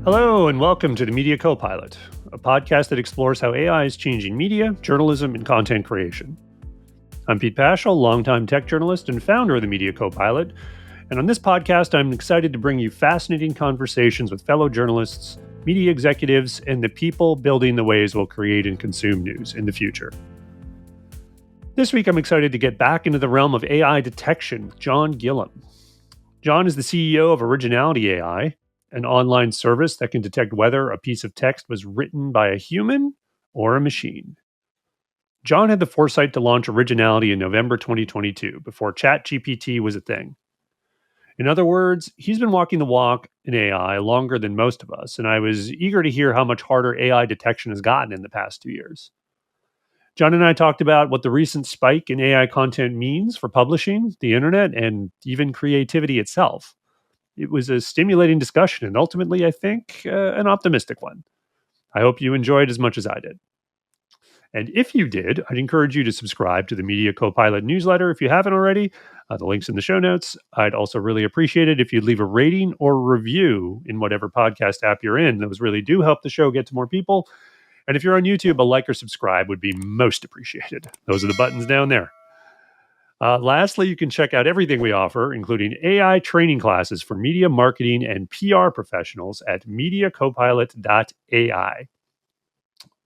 Hello, and welcome to the Media Copilot, a podcast that explores how AI is changing media, journalism, and content creation. I'm Pete Paschal, longtime tech journalist and founder of the Media Copilot. And on this podcast, I'm excited to bring you fascinating conversations with fellow journalists, media executives, and the people building the ways we'll create and consume news in the future. This week, I'm excited to get back into the realm of AI detection with Jon Gillham. Jon is the CEO of Originality.ai, an online service that can detect whether a piece of text was written by a human or a machine. Jon had the foresight to launch Originality in November 2022, before ChatGPT was a thing. In other words, he's been walking the walk in AI longer than most of us, and I was eager to hear how much harder AI detection has gotten in the past 2 years. Jon and I talked about what the recent spike in AI content means for publishing, the internet, and even creativity itself. It was a stimulating discussion and ultimately, I think, an optimistic one. I hope you enjoyed as much as I did. And if you did, I'd encourage you to subscribe to the Media Copilot newsletter if you haven't already. The link's in the show notes. I'd also really appreciate it if you'd leave a rating or review in whatever podcast app you're in. Those really do help the show get to more people. And if you're on YouTube, a like or subscribe would be most appreciated. Those are the buttons down there. Lastly, you can check out everything we offer, including AI training classes for media marketing and PR professionals at mediacopilot.ai.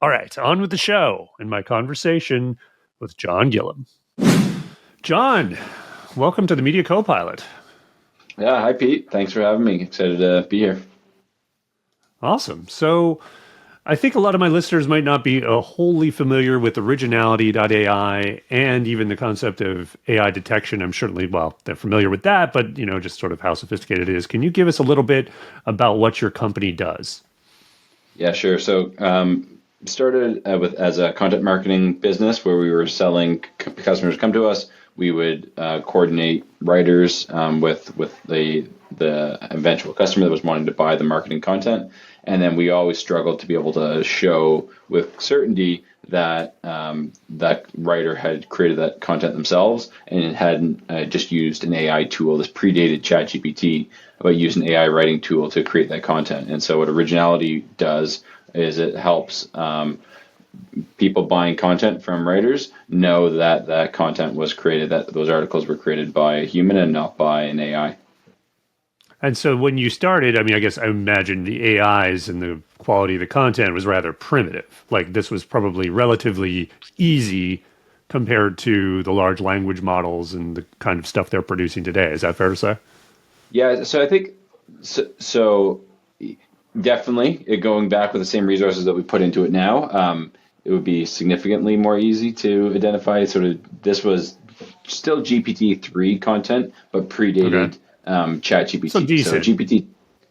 All right, on with the show and my conversation with Jon Gillham. Jon, welcome to the Media Copilot. Yeah, hi Pete. Thanks for having me. Excited to be here. Awesome. So I think a lot of my listeners might not be wholly familiar with Originality.ai and even the concept of AI detection. I'm certainly, they're familiar with that, but just sort of how sophisticated it is. Can you give us a little bit about what your company does? Yeah, sure. So started as a content marketing business where we were selling customers come to us. We would coordinate writers with the eventual customer that was wanting to buy the marketing content. And then we always struggled to be able to show with certainty that that writer had created that content themselves and hadn't just used an AI tool. This predated ChatGPT, but used an AI writing tool to create that content. And so what Originality does is it helps people buying content from writers know that that content was created, that those articles were created by a human and not by an AI. And so when you started, I imagine the AIs and the quality of the content was rather primitive. Like this was probably relatively easy compared to the large language models and the kind of stuff they're producing today. Is that fair to say? Yeah, so I think, so definitely going back with the same resources that we put into it now, it would be significantly more easy to identify. This was still GPT-3 content, but predated ChatGPT. So decent. So GPT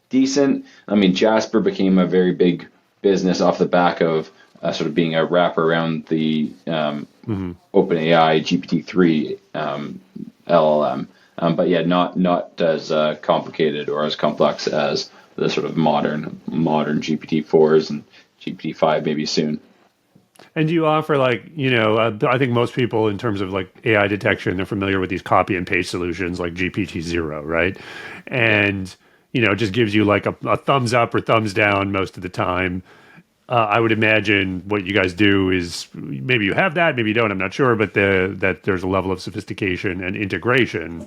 decent. I mean, Jasper became a very big business off the back of sort of being a wrapper around the OpenAI GPT-3 LLM. But yeah, not as complicated or as complex as the sort of modern GPT-4s and GPT-5 maybe soon. And do you offer I think most people in terms of like AI detection, they're familiar with these copy and paste solutions like GPT-0, right? And, it just gives you like a thumbs up or thumbs down most of the time. I would imagine what you guys do is maybe you have that, maybe you don't, I'm not sure, but that there's a level of sophistication and integration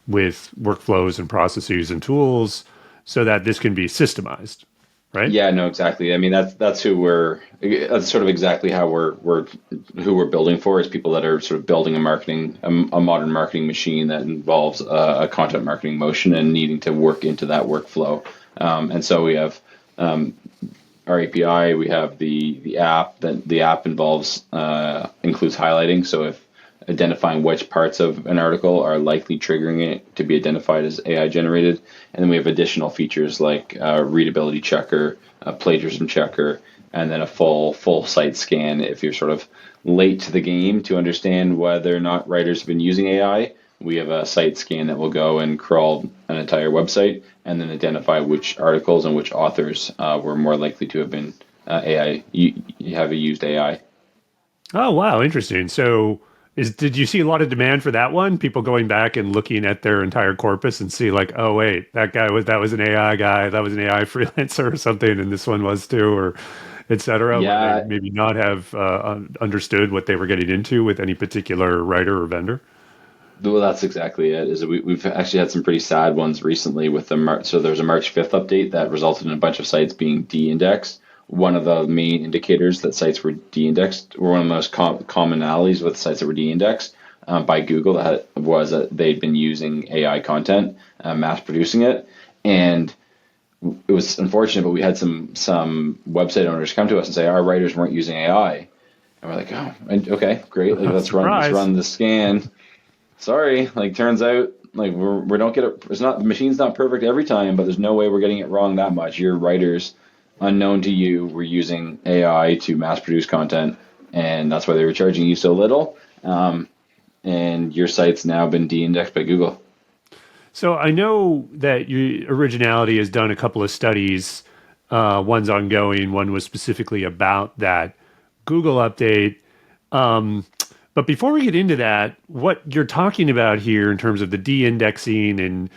with workflows and processes and tools so that this can be systemized. Right? Yeah, no, exactly. I mean, that's sort of exactly how who we're building for, is people that are sort of building a modern marketing machine that involves a content marketing motion and needing to work into that workflow. And so we have our API, we have the app. The app includes highlighting. So if identifying which parts of an article are likely triggering it to be identified as AI generated. And then we have additional features like readability checker, plagiarism checker, and then a full site scan if you're sort of late to the game to understand whether or not writers have been using AI. We have a site scan that will go and crawl an entire website and then identify which articles and which authors were more likely to have been used AI. Oh, wow. Interesting. So Did you see a lot of demand for that one? People going back and looking at their entire corpus and see like, oh wait, that was an AI guy, that was an AI freelancer or something, and this one was too, or et cetera, where they Yeah, maybe not have understood what they were getting into with any particular writer or vendor. well, that's exactly it. Is we've actually had some pretty sad ones recently with the so there's a March 5th update that resulted in a bunch of sites being de-indexed. One of the main indicators that sites were de-indexed, or one of the most commonalities with sites that were de-indexed by Google, was that they'd been using AI content, mass producing it, and it was unfortunate. But we had some website owners come to us and say our writers weren't using AI, and we're like, oh, okay, great, like let's Surprise. run the scan. Sorry, like turns out like we don't get it. It's not, the machine's not perfect every time, but there's no way we're getting it wrong that much. Your writers, unknown to you, were using AI to mass produce content, and that's why they were charging you so little. And your site's now been de-indexed by Google. So I know that Originality has done a couple of studies. One's ongoing. One was specifically about that Google update. But before we get into that, what you're talking about here in terms of the de-indexing and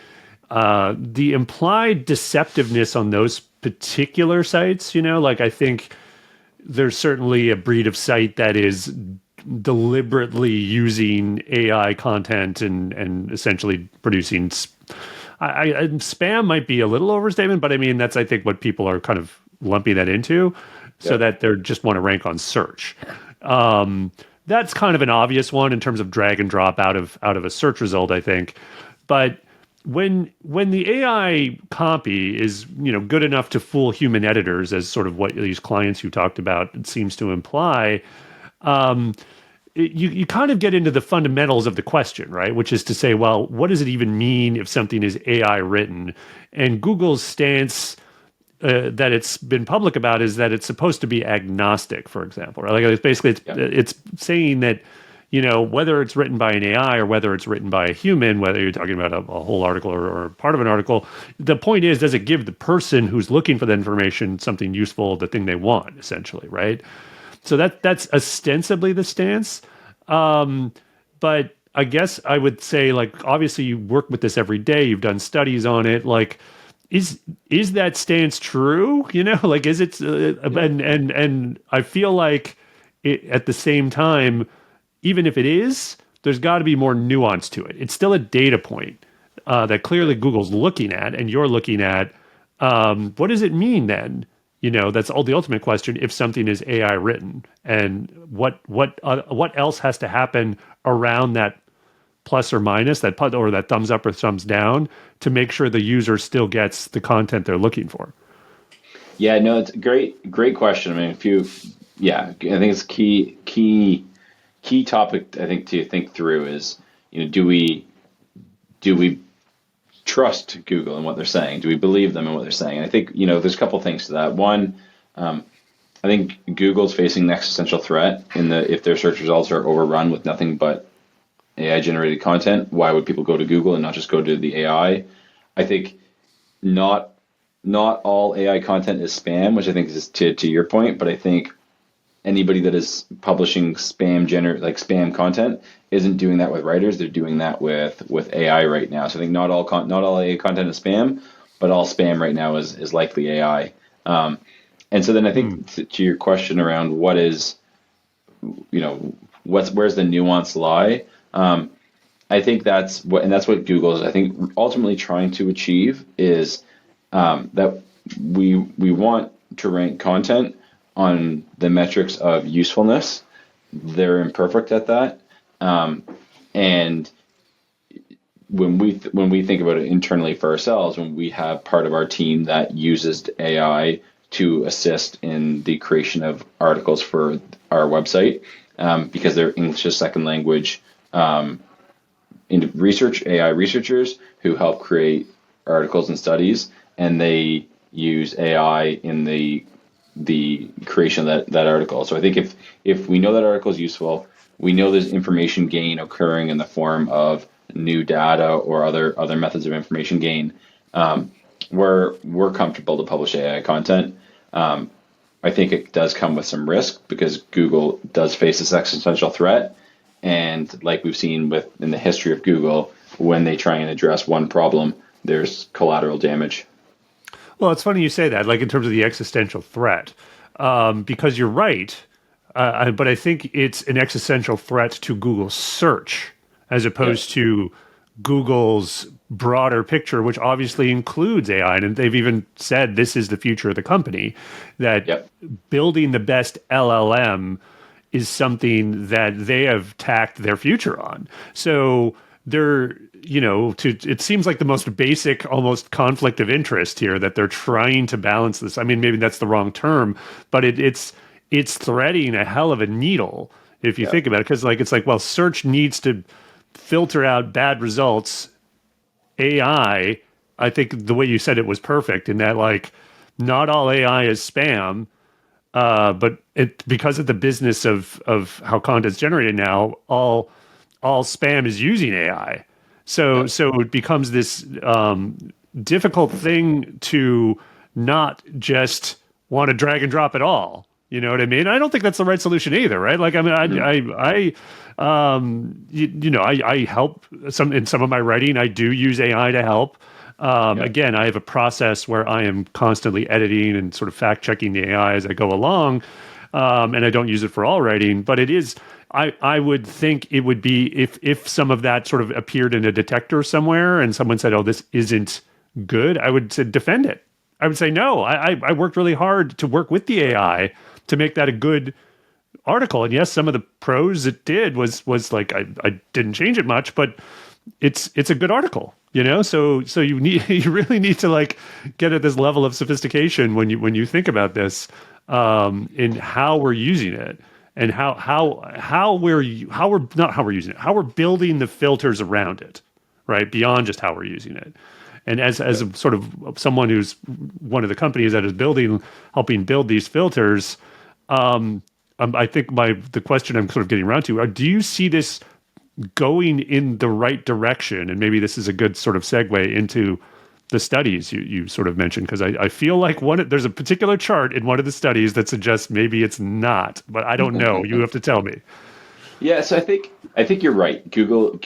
the implied deceptiveness on those particular sites, like I think there's certainly a breed of site that is deliberately using AI content and essentially producing. Spam might be a little overstatement, but I mean that's I think what people are kind of lumping that into, so that they just want to rank on search. That's kind of an obvious one in terms of drag and drop out of a search result, I think. But when the AI copy is good enough to fool human editors, as sort of what these clients you talked about seems to imply, you kind of get into the fundamentals of the question, right? Which is to say, well, what does it even mean if something is AI written? And Google's stance that it's been public about is that it's supposed to be agnostic, for example, right? Like it's basically it's saying that whether it's written by an AI or whether it's written by a human, whether you're talking about a whole article or part of an article, the point is, does it give the person who's looking for the information something useful, the thing they want, essentially, right? So that's ostensibly the stance. But I guess I would say, like, obviously you work with this every day, you've done studies on it, like, is that stance true? Like, is it? And I feel like at the same time, even if it is, there's got to be more nuance to it. It's still a data point that clearly Google's looking at, and you're looking at. What does it mean then? That's all the ultimate question. If something is AI written, and what else has to happen around that plus or minus, or that thumbs up or thumbs down, to make sure the user still gets the content they're looking for? Yeah, no, it's a great question. I mean, I think it's key topic, I think, to think through is, do we trust Google and what they're saying? Do we believe them in what they're saying? And I think, there's a couple things to that. One, I think Google's facing an existential threat if their search results are overrun with nothing but AI generated content. Why would people go to Google and not just go to the AI? I think not all AI content is spam, which I think is to your point, but I think anybody that is publishing spam content isn't doing that with writers. They're doing that with AI right now. So I think not all AI content is spam, but all spam right now is likely AI. And so then I think to your question around where's the nuance lie? I think that's what Google is, I think, ultimately trying to achieve is that we want to rank content on the metrics of usefulness. They're imperfect at that, and when we think about it internally for ourselves, when we have part of our team that uses AI to assist in the creation of articles for our website, because they're English as second language AI researchers who help create articles and studies, and they use AI in the creation of that article. So I think if we know that article is useful, we know there's information gain occurring in the form of new data or other methods of information gain, we're comfortable to publish AI content. I think it does come with some risk because Google does face this existential threat, And like we've seen in the history of Google, when they try and address one problem, there's collateral damage. Well, it's funny you say that, like in terms of the existential threat, because you're right. But I think it's an existential threat to Google search as opposed to Google's broader picture, which obviously includes AI. And they've even said this is the future of the company, that building the best LLM is something that they have tacked their future on. So they're, it seems like the most basic, almost conflict of interest here, that they're trying to balance this. I mean, maybe that's the wrong term, but it's threading a hell of a needle if you think about it. Because it's like, well, search needs to filter out bad results. AI, I think the way you said it was perfect in that, like, not all AI is spam, but because of the business of how content's generated now, all spam is using AI. So it becomes this difficult thing to not just want to drag and drop it all. You know what I mean? I don't think that's the right solution either, right? Like, I mean, I help in some of my writing. I do use AI to help. Again, I have a process where I am constantly editing and sort of fact checking the AI as I go along, and I don't use it for all writing. But it is. I would think it would be if some of that sort of appeared in a detector somewhere and someone said, "Oh, this isn't good," I would say defend it. I would say no. I worked really hard to work with the AI to make that a good article. And yes, some of the prose it did was like I didn't change it much, but it's a good article, So you really need to like get at this level of sophistication when you think about this, in how we're using it and how we're using it, how we're building the filters around it, right? Beyond just how we're using it. And as a sort of someone who's one of the companies that is helping build these filters, I think the question I'm sort of getting around to, do you see this going in the right direction? And maybe this is a good sort of segue into the studies you sort of mentioned, because I feel like there's a particular chart in one of the studies that suggests maybe it's not, but I don't know. You have to tell me. Yeah, so I think you're right. Google,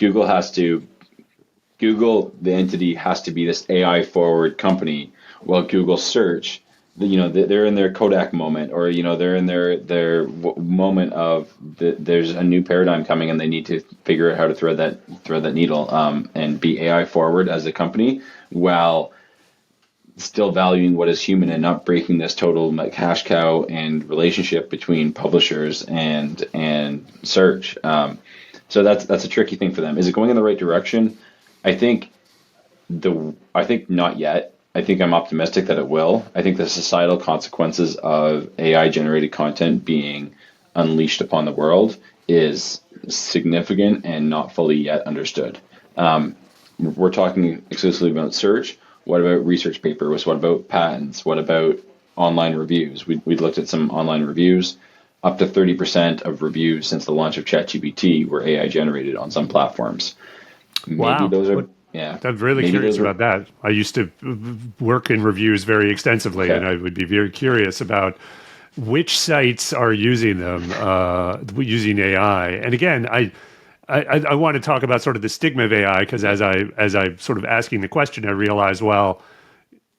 the entity, has to be this AI forward company, while Google search, they're in their Kodak moment, or they're in their moment of there's a new paradigm coming and they need to figure out how to thread that needle, and be AI forward as a company, while still valuing what is human and not breaking this total cash cow and relationship between publishers and search. So that's a tricky thing for them. Is it going in the right direction? I think not yet. I think I'm optimistic that it will. I think the societal consequences of AI generated content being unleashed upon the world is significant and not fully yet understood. We're talking exclusively about search. What about research papers? What about patents? What about online reviews? We looked at some online reviews. Up to 30% of reviews since the launch of ChatGPT were AI generated on some platforms. Maybe those are... Yeah, I'm really curious about that. I used to work in reviews very extensively, and I would be very curious about which sites are using them, using AI. And again, I want to talk about sort of the stigma of AI, because as I sort of asking the question, I realized, well,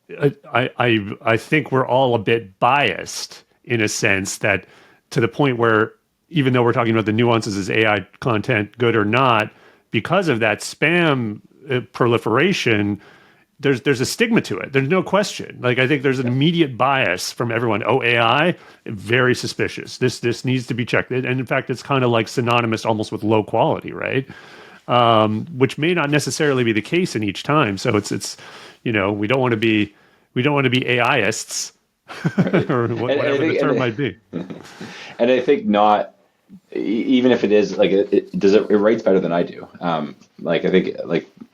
I think we're all a bit biased in a sense, that to the point where even though we're talking about the nuances, is AI content good or not, because of that spam proliferation, there's a stigma to it. There's no question. Like, I think there's an immediate bias from everyone. Oh, AI, very suspicious. This needs to be checked. And in fact, it's kind of like synonymous almost with low quality, right? Which may not necessarily be the case in each time. So it's we don't want to be AIists, right? Or whatever the term might be. And I think not. Even if it is like it writes better than I do. I think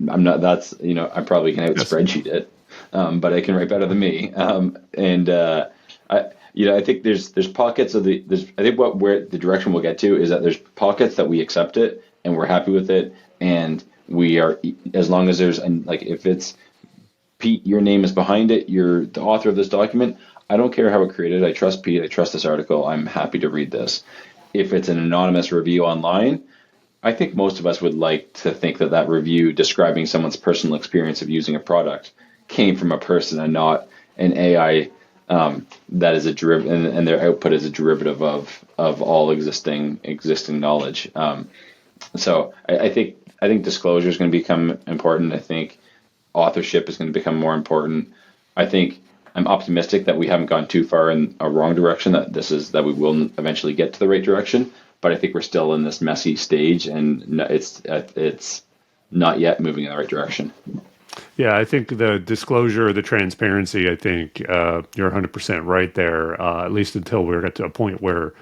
I'm not. That's I probably can out spreadsheet it, but it can write better than me. I think there's pockets of I think where the direction we'll get to is that there's pockets that we accept it and we're happy with it, and we are, as long as there's if it's Pete, your name is behind it, you're the author of this document. I don't care how it created. I trust Pete. I trust this article. I'm happy to read this. If it's an anonymous review online, I think most of us would like to think that that review describing someone's personal experience of using a product came from a person and not an AI that is a derivative, and their output is a derivative of all existing knowledge. So I think disclosure is going to become important. I think authorship is going to become more important. I think I'm optimistic that we haven't gone too far in a wrong direction. That we will eventually get to the right direction. But I think we're still in this messy stage, and it's not yet moving in the right direction. Yeah, I think the disclosure, the transparency, I think you're 100% right there, at least until we're at to a point where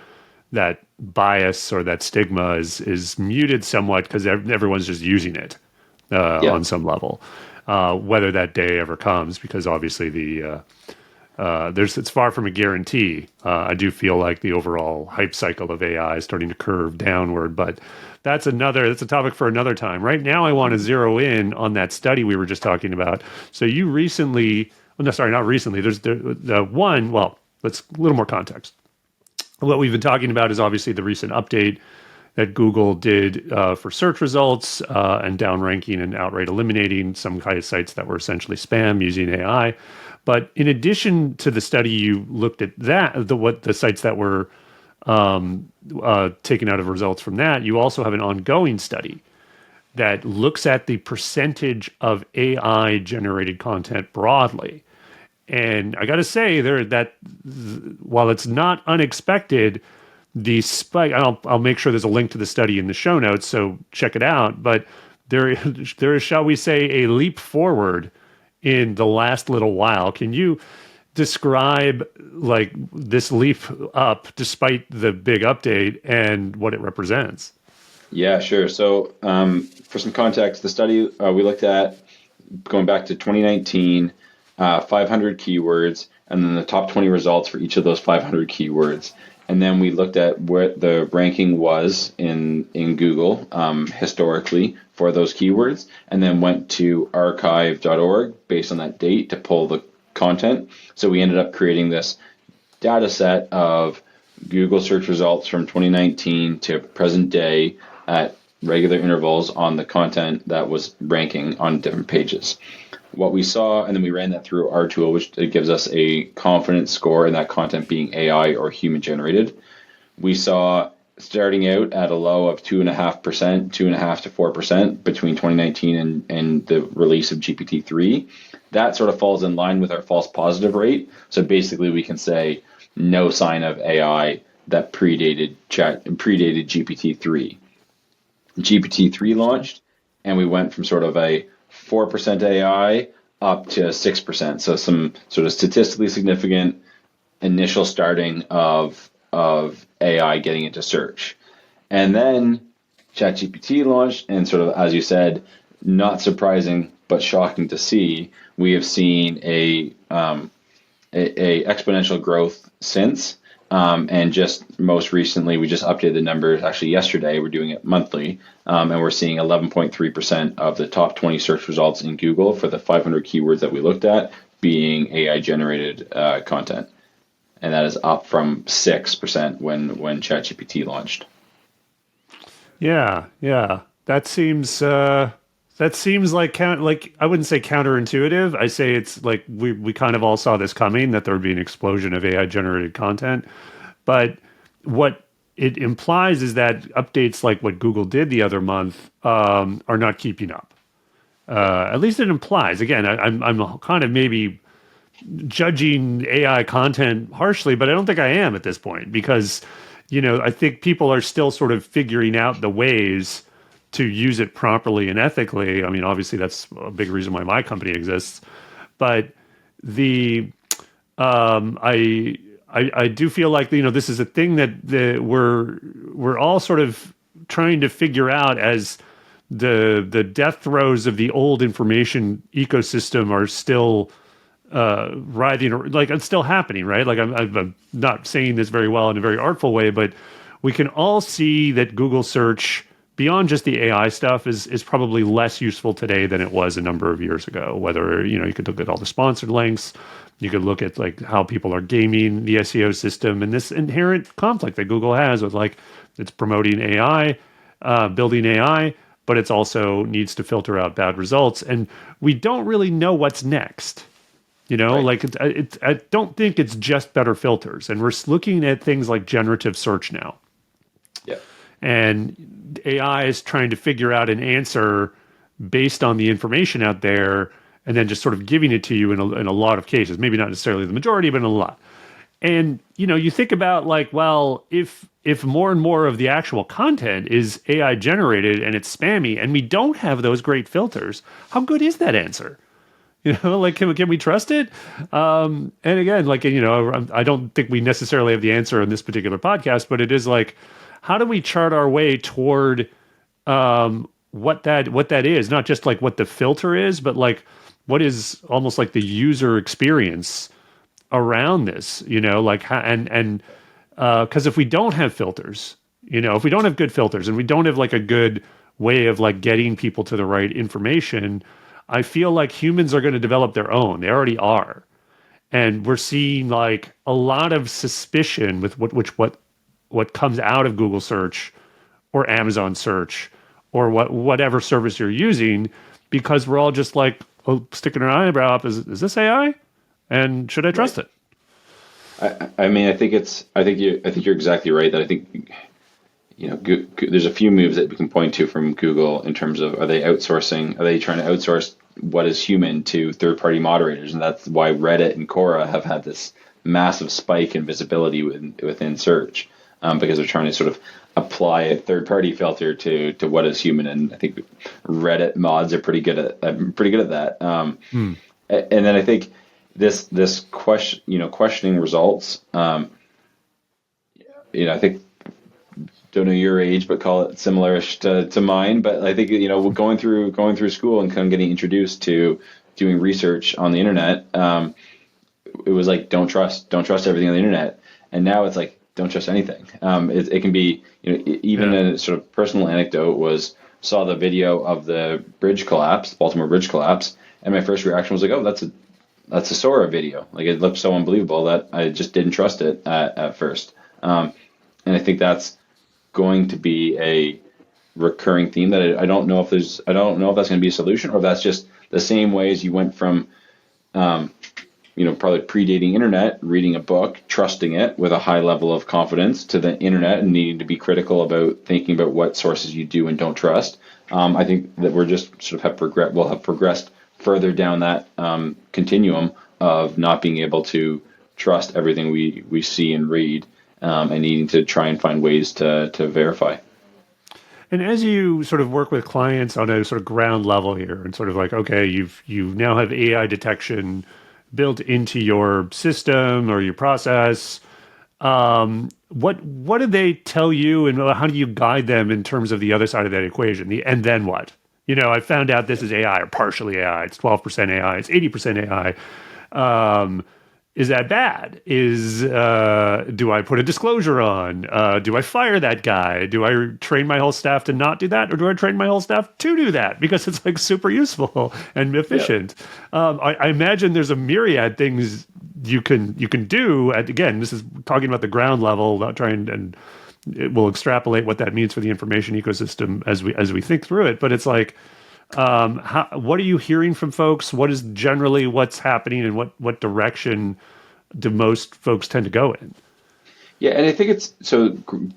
that bias or that stigma is muted somewhat because everyone's just using it Yeah, on some level. Whether that day ever comes, because obviously it's far from a guarantee. I do feel like the overall hype cycle of AI is starting to curve downward, but that's a topic for another time. Right now, I want to zero in on that study we were just talking about. So you recently, well, no, sorry, not recently. There's the one. Well, let's a little more context. What we've been talking about is obviously the recent update that Google did for search results and downranking and outright eliminating some kind of sites that were essentially spam using AI. But in addition to the study, you looked at the sites that were taken out of results from that. You also have an ongoing study that looks at the percentage of AI generated content broadly. And I got to say while it's not unexpected, the spike, I'll make sure there's a link to the study in the show notes, so check it out. But there is, shall we say, a leap forward in the last little while. Can you describe like this leap up despite the big update and what it represents? yeah, sure. So for some context, the study we looked at going back to 2019, 500 keywords, and then the top 20 results for each of those 500 keywords. And then we looked at what the ranking was in Google historically for those keywords, and then went to archive.org based on that date to pull the content. So we ended up creating this data set of Google search results from 2019 to present day at regular intervals on the content that was ranking on different pages. What we saw, and then we ran that through our tool, which gives us a confidence score in that content being AI or human generated. We saw starting out at a low of 2.5%, 2.5 to 4% between 2019 and the release of GPT-3. That sort of falls in line with our false positive rate. So basically we can say no sign of AI that predated GPT-3. GPT-3 launched, and we went from sort of a 4% AI up to 6%. So some sort of statistically significant initial starting of AI getting into search. And then ChatGPT launched, and sort of, as you said, not surprising, but shocking to see, we have seen a exponential growth since. And just most recently, we just updated the numbers. Actually, yesterday, we're doing it monthly, and we're seeing 11.3% of the top 20 search results in Google for the 500 keywords that we looked at being AI-generated content, and that is up from 6% when ChatGPT launched. Yeah, that seems like I wouldn't say counterintuitive. I say it's like we kind of all saw this coming, that there would be an explosion of AI generated content. But what it implies is that updates like what Google did the other month are not keeping up. At least it implies. Again, I'm kind of maybe judging AI content harshly, but I don't think I am at this point because, I think people are still sort of figuring out the ways to use it properly and ethically. I mean, obviously that's a big reason why my company exists, but I do feel like, this is a thing that we're all sort of trying to figure out as the death throes of the old information ecosystem are still writhing, like it's still happening, right? Like I'm not saying this very well in a very artful way, but we can all see that Google search, beyond just the AI stuff, is probably less useful today than it was a number of years ago. Whether, you could look at all the sponsored links, you could look at like how people are gaming the SEO system and this inherent conflict that Google has with like it's promoting AI building AI, but it's also needs to filter out bad results. And we don't really know what's next. Right. Like I don't think it's just better filters. And we're looking at things like generative search now. Yeah. And AI is trying to figure out an answer based on the information out there and then just sort of giving it to you in a lot of cases. Maybe not necessarily the majority, but in a lot. And you think about like, well, if more and more of the actual content is AI generated and it's spammy and we don't have those great filters, how good is that answer? Like can we trust it? And again, like I don't think we necessarily have the answer in this particular podcast, but it is like, how do we chart our way toward what that is? Not just like what the filter is, but like what is almost like the user experience around this, like and because if we don't have filters, if we don't have good filters and we don't have like a good way of like getting people to the right information, I feel like humans are going to develop their own. They already are, and we're seeing like a lot of suspicion with what comes out of Google search or Amazon search or whatever service you're using, because we're all just like sticking our eyebrow up. Is this AI? And should I trust Right. it? I mean, I think you're exactly right that I think, there's a few moves that we can point to from Google in terms of, are they trying to outsource what is human to third-party moderators? And that's why Reddit and Quora have had this massive spike in visibility within search, because they're trying to sort of apply a third-party filter to what is human. And I think Reddit mods are pretty good at that. And then I think this questioning results. I think, don't know your age, but call it similarish to mine. But I think going through school and kind of getting introduced to doing research on the internet, it was like don't trust everything on the internet, and now it's like don't trust anything. It can be even a sort of personal anecdote was saw the video of the Baltimore bridge collapse, and my first reaction was like, oh, that's a Sora video. Like it looked so unbelievable that I just didn't trust it at first. And I think that's going to be a recurring theme that I don't know if that's going to be a solution, or if that's just the same way as you went from, probably predating internet, reading a book, trusting it with a high level of confidence, to the internet and needing to be critical about thinking about what sources you do and don't trust. I think that we're just sort of will have progressed further down that continuum of not being able to trust everything we see and read, and needing to try and find ways to verify. And as you sort of work with clients on a sort of ground level here, and sort of like, okay, you now have AI detection built into your system or your process. What do they tell you, and how do you guide them in terms of the other side of that equation? And then what? I found out this is AI or partially AI. It's 12% AI. It's 80% AI. Is that bad? Do I put a disclosure on? Do I fire that guy? Do I train my whole staff to not do that, or do I train my whole staff to do that because it's like super useful and efficient? I imagine there's a myriad things you can do. Again, this is talking about the ground level, not trying, and it will extrapolate what that means for the information ecosystem as we think through it. But it's like, what are you hearing from folks? What is generally what's happening, and what direction do most folks tend to go in? Yeah, and I think it's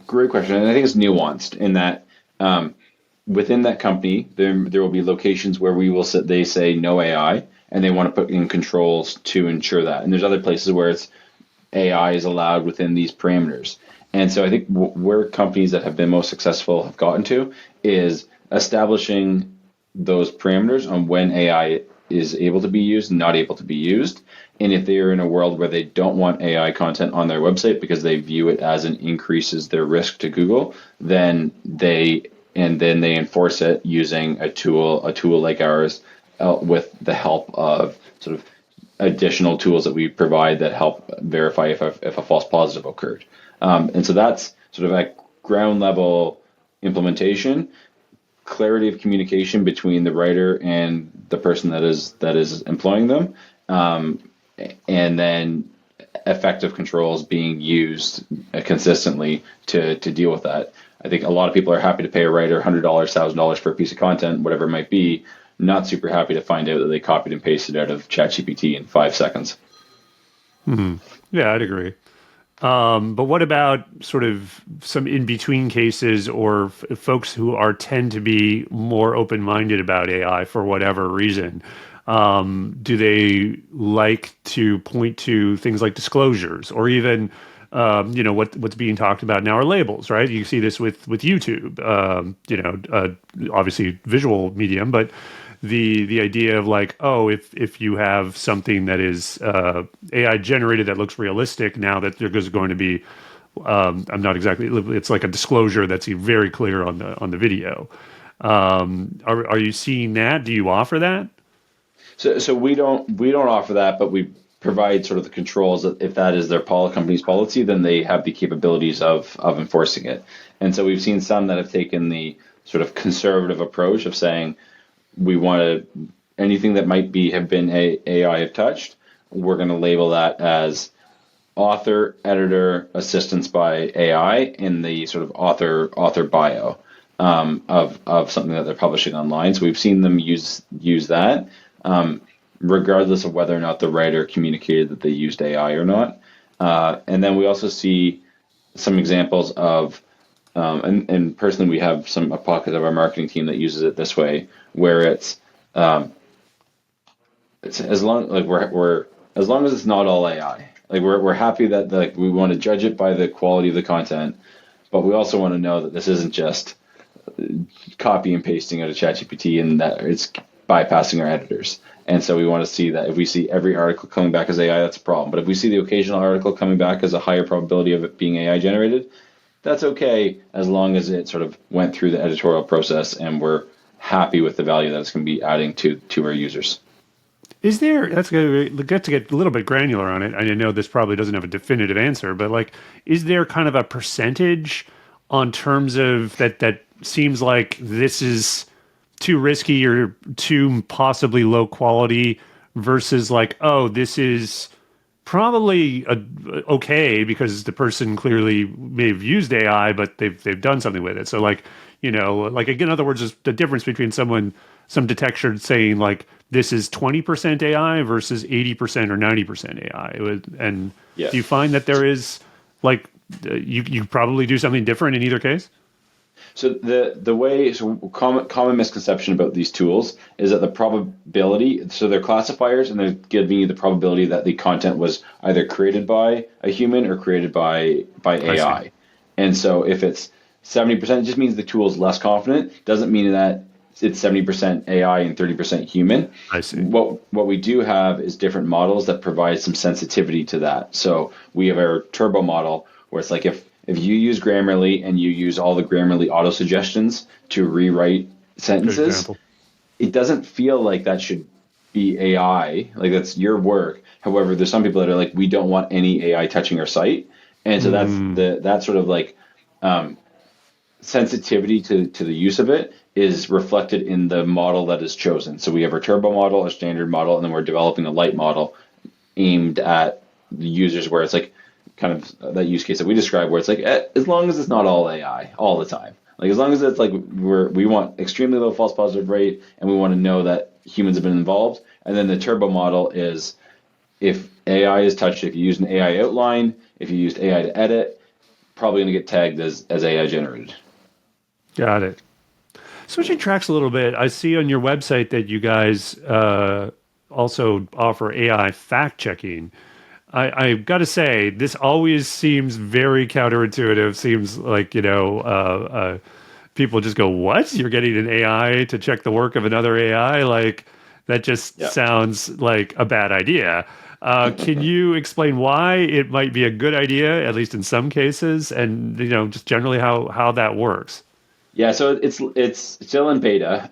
great question, and I think it's nuanced in that within that company there will be locations where they say no AI, and they want to put in controls to ensure that, and there's other places where it's AI is allowed within these parameters. And so I think where companies that have been most successful have gotten to is establishing those parameters on when AI is able to be used and not able to be used. And if they are in a world where they don't want AI content on their website because they view it as an increases their risk to Google, then they enforce it using a tool like ours, with the help of sort of additional tools that we provide that help verify if a false positive occurred. And so that's sort of at ground level implementation, clarity of communication between the writer and the person that is employing them, and then effective controls being used consistently to deal with that. I think a lot of people are happy to pay a writer $100, $1,000 for a piece of content, whatever it might be, not super happy to find out that they copied and pasted out of ChatGPT in 5 seconds. Yeah, I'd agree. But what about sort of some in-between cases or folks who tend to be more open-minded about AI for whatever reason? Do they like to point to things like disclosures or even, what's being talked about now are labels, right? You see this with YouTube, obviously visual medium, but the idea of like, oh, if you have something that is AI generated that looks realistic, now that there's going to be, I'm not exactly, it's like a disclosure that's very clear on the video. Are you seeing that? Do you offer that? So we don't offer that, but we provide sort of the controls that if that is their company's policy, then they have the capabilities of enforcing it. And so we've seen some that have taken the sort of conservative approach of saying, we want to, anything that might have been AI have touched, we're going to label that as author, editor, assistance by AI in the sort of author bio of something that they're publishing online. So we've seen them use that, regardless of whether or not the writer communicated that they used AI or not. And then we also see some examples of, and personally, we have a pocket of our marketing team that uses it this way, where it's as long as it's not all AI. Like we're happy that we want to judge it by the quality of the content, but we also want to know that this isn't just copy and pasting out of ChatGPT and that it's bypassing our editors. And so we want to see that if we see every article coming back as AI, that's a problem. But if we see the occasional article coming back as a higher probability of it being AI generated, that's okay, as long as it sort of went through the editorial process and we're happy with the value that it's going to be adding to our users. Is there, that's going to get a little bit granular on it. I know this probably doesn't have a definitive answer, but like, is there kind of a percentage on terms of that seems like this is too risky or too possibly low quality versus like, oh, this is probably okay because the person clearly may have used AI, but they've done something with it. So like, like in other words, there's the difference between some detector saying like this is 20% AI versus 80% or 90% AI. And Yes. Do you find that there is like you probably do something different in either case? So common misconception about these tools is that the probability, so they're classifiers and they're giving you the probability that the content was either created by a human or created by AI. And so if it's 70%, it just means the tool is less confident. Doesn't mean that it's 70% AI and 30% human. I see. What we do have is different models that provide some sensitivity to that. So we have our turbo model where it's like if you use Grammarly and you use all the Grammarly auto suggestions to rewrite sentences, it doesn't feel like that should be AI, like that's your work. However, there's some people that are like, we don't want any AI touching our site. And so that sort of like sensitivity to the use of it is reflected in the model that is chosen. So we have our turbo model, our standard model, and then we're developing a light model aimed at the users where it's like, kind of that use case that we described where it's like as long as it's not all AI all the time, like as long as it's like we want extremely low false positive rate and we want to know that humans have been involved. And then the turbo model is if AI is touched, if you use an AI outline, if you used AI to edit, probably going to get tagged as AI generated. Got it. Switching tracks a little bit, I see on your website that you guys also offer AI fact checking. I've got to say, this always seems very counterintuitive. Seems like, people just go, what? You're getting an AI to check the work of another AI? Like, that just sounds like a bad idea. Can you explain why it might be a good idea, at least in some cases, and, just generally how that works? Yeah, so it's still in beta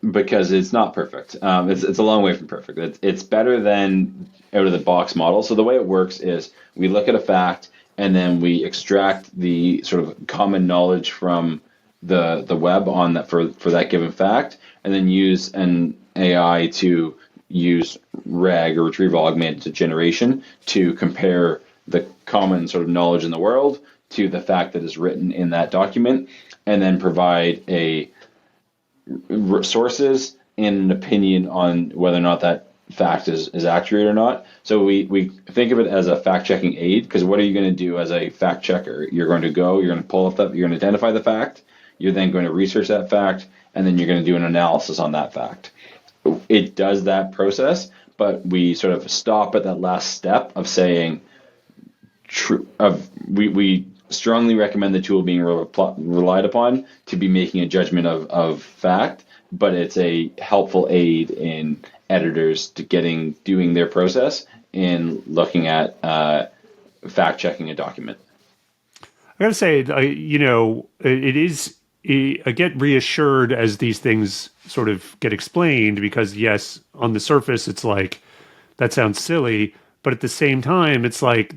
because it's not perfect. It's a long way from perfect. It's better than out of the box model. So the way it works is we look at a fact and then we extract the sort of common knowledge from the web on that for that given fact, and then use an AI to use RAG or retrieval augmented generation to compare the common sort of knowledge in the world to the fact that is written in that document, and then provide sources and an opinion on whether or not that fact is accurate or not. So we think of it as a fact-checking aid, because what are you going to do as a fact checker? You're going to pull up you're going to identify the fact, you're then going to research that fact, and then you're going to do an analysis on that fact. It does that process, but we sort of stop at that last step of saying, we strongly recommend the tool being relied upon to be making a judgment of fact, but it's a helpful aid in editors to doing their process in looking at fact checking a document. I gotta say, it is. I get reassured as these things sort of get explained, because yes, on the surface it's like that sounds silly, but at the same time it's like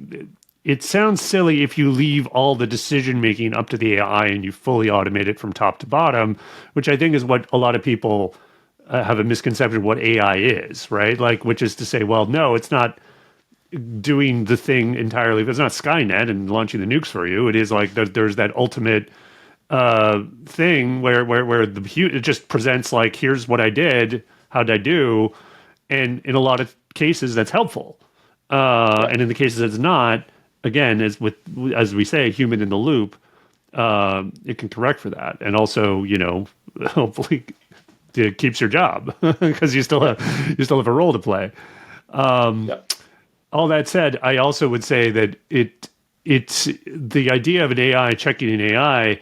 it sounds silly if you leave all the decision making up to the AI and you fully automate it from top to bottom, which I think is what a lot of people have a misconception of what AI is, right? Like, which is to say, well, no, it's not doing the thing entirely. It's not Skynet and launching the nukes for you. It is like there's that ultimate thing where it just presents like, here's what I did, how'd I do, and in a lot of cases that's helpful, and in the cases that's not, again, as we say, human in the loop, it can correct for that, and also hopefully it keeps your job because you still have a role to play. All that said, I also would say that it's the idea of an AI checking an AI.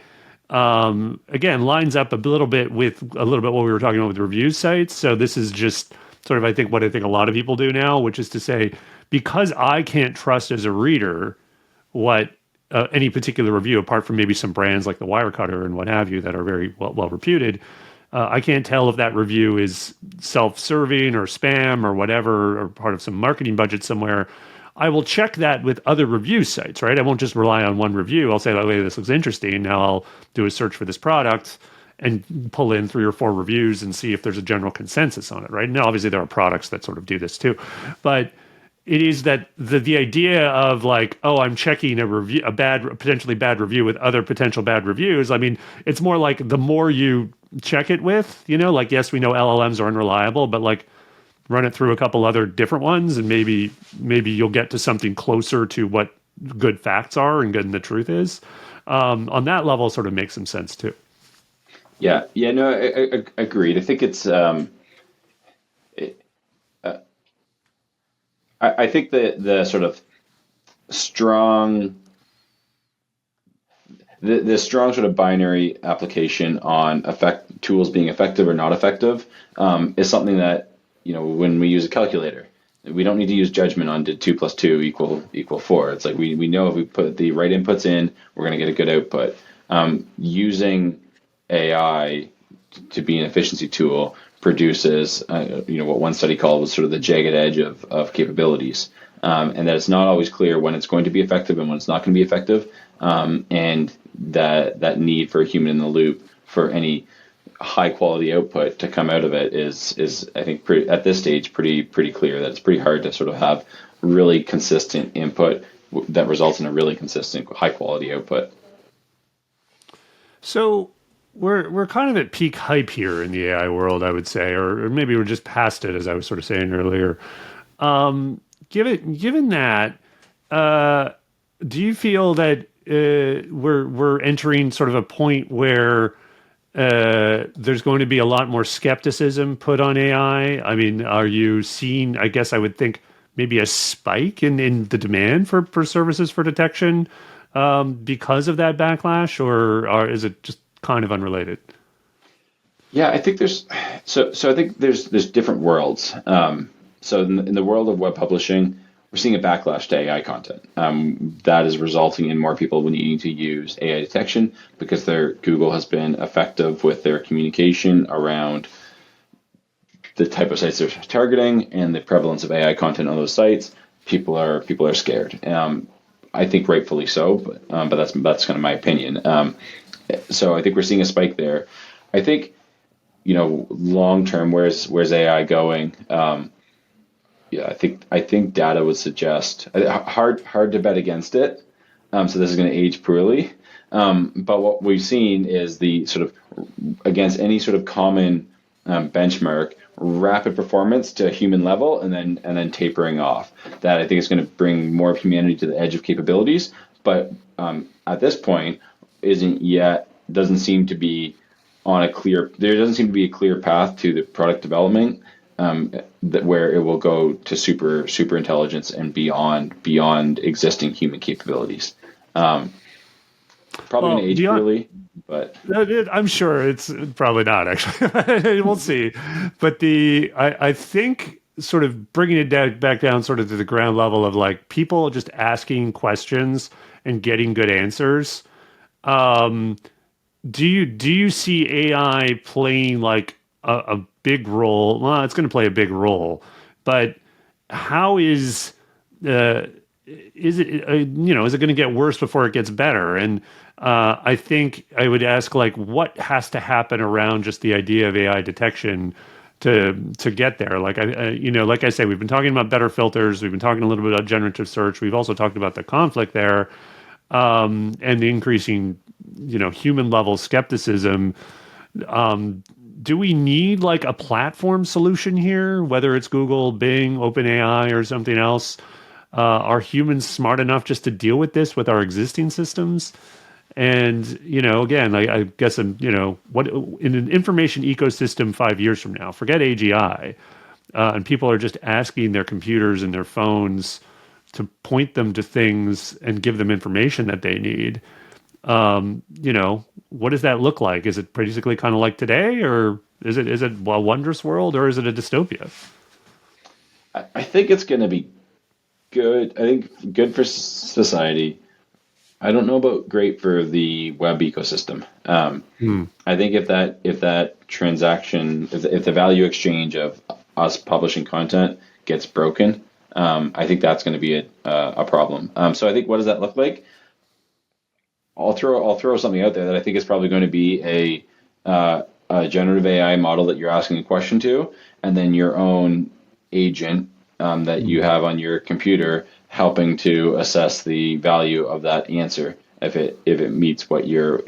Again, lines up a little bit what we were talking about with review sites. So this is just sort of, I think, what I think a lot of people do now, which is to say, because I can't trust as a reader what any particular review, apart from maybe some brands like the Wirecutter and what have you that are very well reputed, I can't tell if that review is self-serving or spam or whatever, or part of some marketing budget somewhere. I will check that with other review sites, right? I won't just rely on one review. I'll say, oh, wait, this looks interesting. Now I'll do a search for this product and pull in 3 or 4 reviews and see if there's a general consensus on it, right? Now, obviously, there are products that sort of do this too. But it is that the idea of like, oh, I'm checking a potentially bad review with other potential bad reviews. I mean, it's more like the more you check it with, like, yes, we know LLMs are unreliable, but like, run it through a couple other different ones, and maybe you'll get to something closer to what good facts are and good the truth is. On that level, sort of makes some sense too. Yeah, no, I agreed. I think it's. I think the sort of strong, the strong sort of binary application on tools being effective or not effective is something that, when we use a calculator, we don't need to use judgment on did 2 + 2 equal 4. It's like we know if we put the right inputs in, we're going to get a good output. Using AI to be an efficiency tool produces, what one study called was sort of the jagged edge of capabilities, and that it's not always clear when it's going to be effective and when it's not going to be effective, and that need for a human in the loop for any high quality output to come out of it is I think at this stage pretty clear that it's pretty hard to sort of have really consistent input that results in a really consistent high quality output. So we're kind of at peak hype here in the AI world, I would say, or maybe we're just past it, as I was sort of saying earlier. Given that, do you feel that we're entering sort of a point where there's going to be a lot more skepticism put on AI? I mean, are you seeing, I guess I would think, maybe a spike in the demand for services for detection because of that backlash, or is it just kind of unrelated? Yeah, I think there's I think there's different worlds. So in the world of web publishing, we're seeing a backlash to AI content. That is resulting in more people needing to use AI detection because Google has been effective with their communication around the type of sites they're targeting and the prevalence of AI content on those sites. People are scared. I think rightfully so, but that's kind of my opinion. So I think we're seeing a spike there. I think, long term, where's AI going? Yeah, I think data would suggest hard to bet against it, So this is going to age poorly. But what we've seen is the sort of against any sort of common benchmark, rapid performance to a human level, and then tapering off. That I think is going to bring more of humanity to the edge of capabilities. But at this point, doesn't seem to be there doesn't seem to be a clear path to the product development where it will go to super intelligence and beyond existing human capabilities. Probably going to age poorly, but I'm sure it's probably not actually. We'll see. But I think sort of bringing it back down sort of to the ground level of like people just asking questions and getting good answers. Do you see AI playing like a big role? Well, it's going to play a big role, but how is it? Is it going to get worse before it gets better? And I think I would ask like, what has to happen around just the idea of AI detection to get there? Like like I say, we've been talking about better filters. We've been talking a little bit about generative search. We've also talked about the conflict there, and the increasing human level skepticism. Do we need like a platform solution here, whether it's Google, Bing, OpenAI, or something else? Are humans smart enough just to deal with this with our existing systems? And, again, I guess, what in an information ecosystem 5 years from now, forget AGI, and people are just asking their computers and their phones to point them to things and give them information that they need. What does that look like? Is it basically kind of like today, or is it a wondrous world, or is it a dystopia? I think it's going to be good. I think good for society. I don't know about great for the web ecosystem. I think if that transaction, if the value exchange of us publishing content gets broken, I think that's going to be a problem. So I think, what does that look like? I'll throw something out there that I think is probably going to be a generative AI model that you're asking a question to, and then your own agent that you have on your computer helping to assess the value of that answer if it meets what you're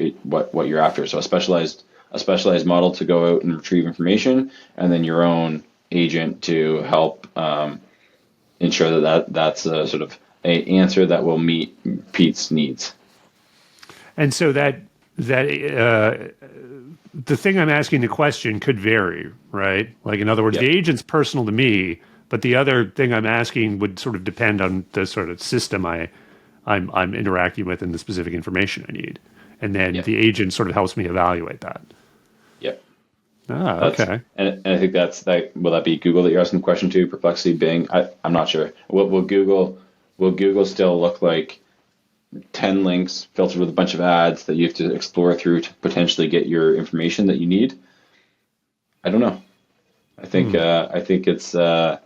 after. So a specialized model to go out and retrieve information, and then your own agent to help ensure that's a sort of a answer that will meet Pete's needs. And so that the thing I'm asking the question could vary, right? Like, in other words, Yep. The agent's personal to me, but the other thing I'm asking would sort of depend on the sort of system I'm interacting with and the specific information I need. And then Yep. the agent sort of helps me evaluate that. Yep. Okay. And I think will that be Google that you're asking the question to? Perplexity, Bing? I'm not sure. Will Google still look like 10 links filtered with a bunch of ads that you have to explore through to potentially get your information that you need? I don't know. I think it's going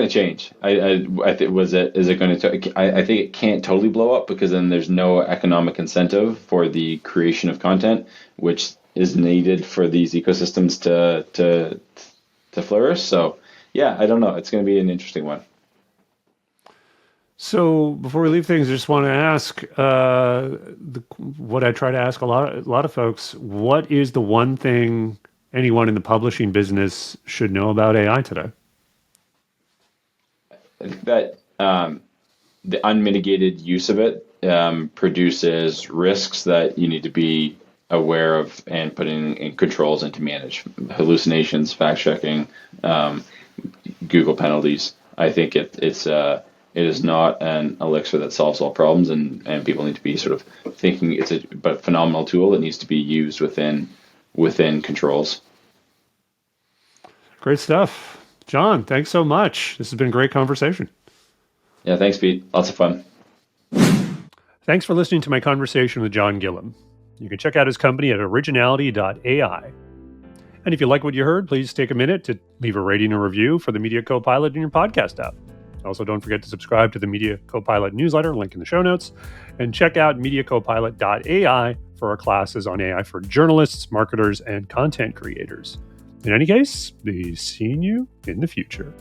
to change. I think it can't totally blow up, because then there's no economic incentive for the creation of content, which is needed for these ecosystems to flourish. So yeah, I don't know. It's going to be an interesting one. So before we leave things, I just want to ask what I try to ask a lot of folks: what is the one thing anyone in the publishing business should know about AI today? I think that the unmitigated use of it produces risks that you need to be aware of and put in controls and to manage. Hallucinations, fact checking, Google penalties. I think it is not an elixir that solves all problems, and people need to be sort of thinking it's a phenomenal tool that needs to be used within controls. Great stuff. Jon, thanks so much. This has been a great conversation. Yeah, thanks, Pete. Lots of fun. Thanks for listening to my conversation with Jon Gillham. You can check out his company at Originality.ai. And if you like what you heard, please take a minute to leave a rating or review for the Media Copilot in your podcast app. Also, don't forget to subscribe to the Media Copilot newsletter, link in the show notes, and check out MediaCopilot.ai for our classes on AI for journalists, marketers, and content creators. In any case, be seeing you in the future.